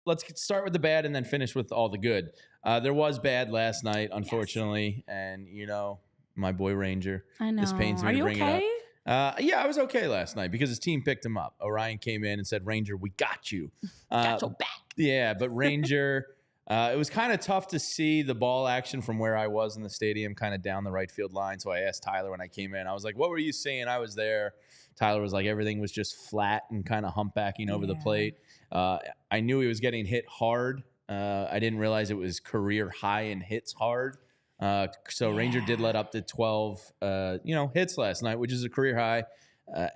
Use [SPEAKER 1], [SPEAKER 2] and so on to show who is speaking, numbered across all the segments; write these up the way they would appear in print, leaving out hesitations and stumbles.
[SPEAKER 1] let's start with the bad and then finish with all the good. There was bad last night, unfortunately, and my boy Ranger.
[SPEAKER 2] I know.
[SPEAKER 1] This pains me
[SPEAKER 2] Are
[SPEAKER 1] to
[SPEAKER 2] you
[SPEAKER 1] bring
[SPEAKER 2] okay?
[SPEAKER 1] it up. Yeah, I was okay last night because his team picked him up. Orion came in and said, "Ranger, we got you."
[SPEAKER 2] Got your back.
[SPEAKER 1] Yeah, but Ranger, it was kind of tough to see the ball action from where I was in the stadium, kind of down the right field line. So I asked Tyler when I came in. I was like, "What were you seeing?" I was there. Tyler was like, everything was just flat and kind of humpbacking over the plate. I knew he was getting hit hard. I didn't realize it was career high in hits hard. So Ranger did let up to 12, hits last night, which is a career high.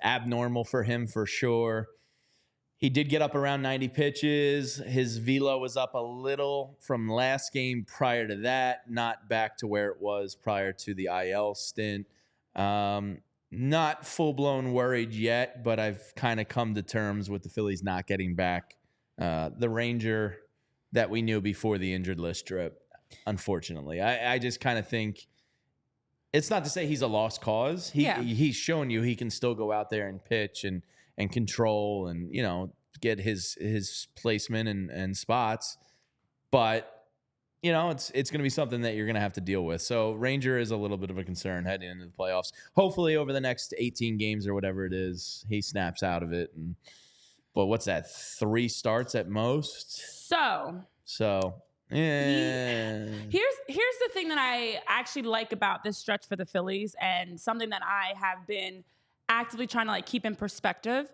[SPEAKER 1] Abnormal for him for sure. He did get up around 90 pitches. His velo was up a little from last game prior to that, not back to where it was prior to the IL stint. Not full-blown worried yet, but I've kind of come to terms with the Phillies not getting back the Ranger that we knew before the injured list drip, unfortunately. I just kind of think it's not to say he's a lost cause. He's shown you he can still go out there and pitch and control and, get his placement and spots. But it's going to be something that you're going to have to deal with. So Ranger is a little bit of a concern heading into the playoffs. Hopefully over the next 18 games or whatever it is, he snaps out of it. But what's that? 3 starts at most? So yeah.
[SPEAKER 2] Here's the thing that I actually like about this stretch for the Phillies, and something that I have been actively trying to keep in perspective.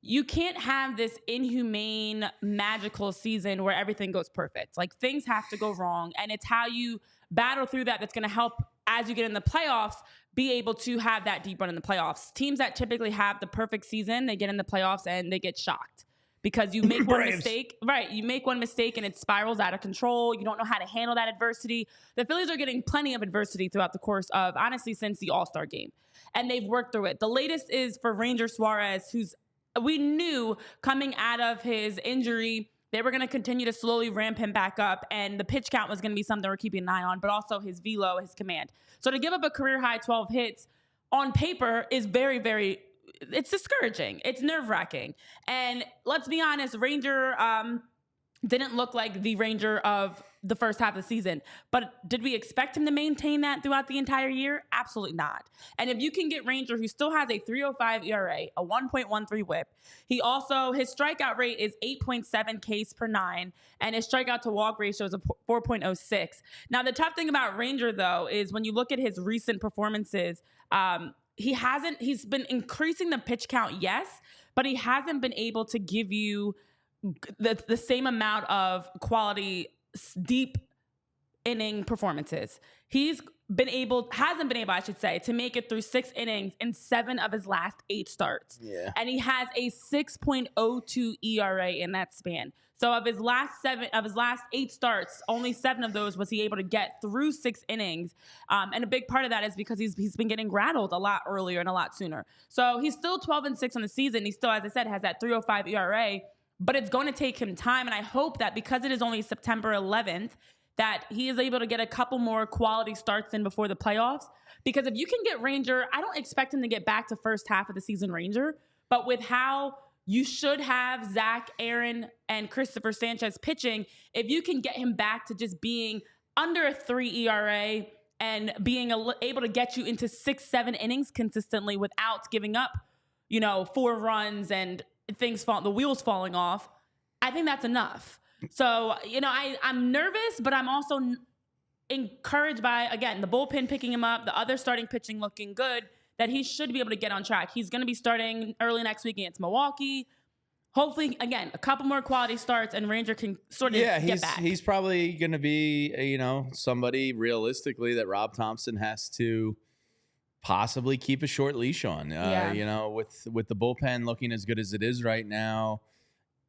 [SPEAKER 2] You can't have this inhumane, magical season where everything goes perfect. Things have to go wrong, and it's how you battle through that that's going to help as you get in the playoffs be able to have that deep run in the playoffs. Teams that typically have the perfect season, they get in the playoffs and they get shocked because you make one mistake. Right, you make one mistake and it spirals out of control. You don't know how to handle that adversity. The Phillies are getting plenty of adversity throughout the course of, honestly, since the All-Star game, and they've worked through it. The latest is for Ranger Suarez, we knew coming out of his injury, they were going to continue to slowly ramp him back up, and the pitch count was going to be something we're keeping an eye on, but also his velo, his command. So to give up a career-high 12 hits on paper is very, very, it's discouraging. It's nerve-wracking. And let's be honest, Ranger didn't look like the Ranger of the first half of the season. But did we expect him to maintain that throughout the entire year? Absolutely not. And if you can get Ranger, who still has a 3.05 ERA, a 1.13 whip, his strikeout rate is 8.7 Ks per 9, and his strikeout to walk ratio is a 4.06. Now, the tough thing about Ranger, though, is when you look at his recent performances, he's been increasing the pitch count, yes, but he hasn't been able to give you the same amount of quality deep inning performances. Hasn't been able, I should say, to make it through 6 innings in 7 of his last 8 starts.
[SPEAKER 1] Yeah.
[SPEAKER 2] And he has a 6.02 ERA in that span. So of his last 8 starts, only 7 of those was he able to get through 6 innings. And a big part of that is because he's been getting rattled a lot earlier and a lot sooner. So he's still 12-6 on the season. He still, as I said, has that 3.05 ERA. But it's going to take him time, and I hope that because it is only September 11th, that he is able to get a couple more quality starts in before the playoffs. Because if you can get Ranger, I don't expect him to get back to first half of the season Ranger, but with how you should have Zach, Aaron, and Christopher Sanchez pitching, if you can get him back to just being under a 3 ERA and being able to get you into 6-7 innings consistently without giving up, 4 runs and the wheels falling off, I think that's enough. So, I'm nervous, but I'm also encouraged by, again, the bullpen picking him up, the other starting pitching looking good, that he should be able to get on track. He's going to be starting early next week against Milwaukee. Hopefully, again, a couple more quality starts and Ranger can sort of get back.
[SPEAKER 1] He's probably going to be, somebody realistically that Rob Thompson has to possibly keep a short leash on, with the bullpen looking as good as it is right now.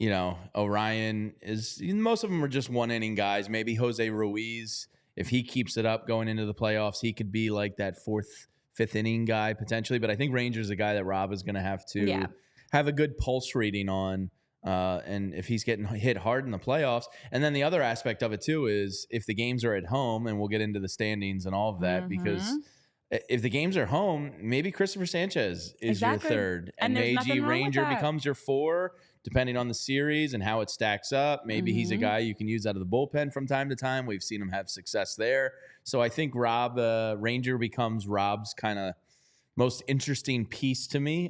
[SPEAKER 1] Orion most of them are just 1-inning guys. Maybe Jose Ruiz, if he keeps it up going into the playoffs, he could be like that 4th, 5th inning guy potentially. But I think Ranger's a guy that Rob is going to have to have a good pulse reading on. And if he's getting hit hard in the playoffs. And then the other aspect of it too is if the games are at home, and we'll get into the standings and all of that, because if the games are home, maybe Christopher Sanchez is your 3rd, and maybe Ranger becomes your 4. depending on the series and how it stacks up. Maybe he's a guy you can use out of the bullpen from time to time. We've seen him have success there. So I think Ranger becomes Rob's kind of most interesting piece to me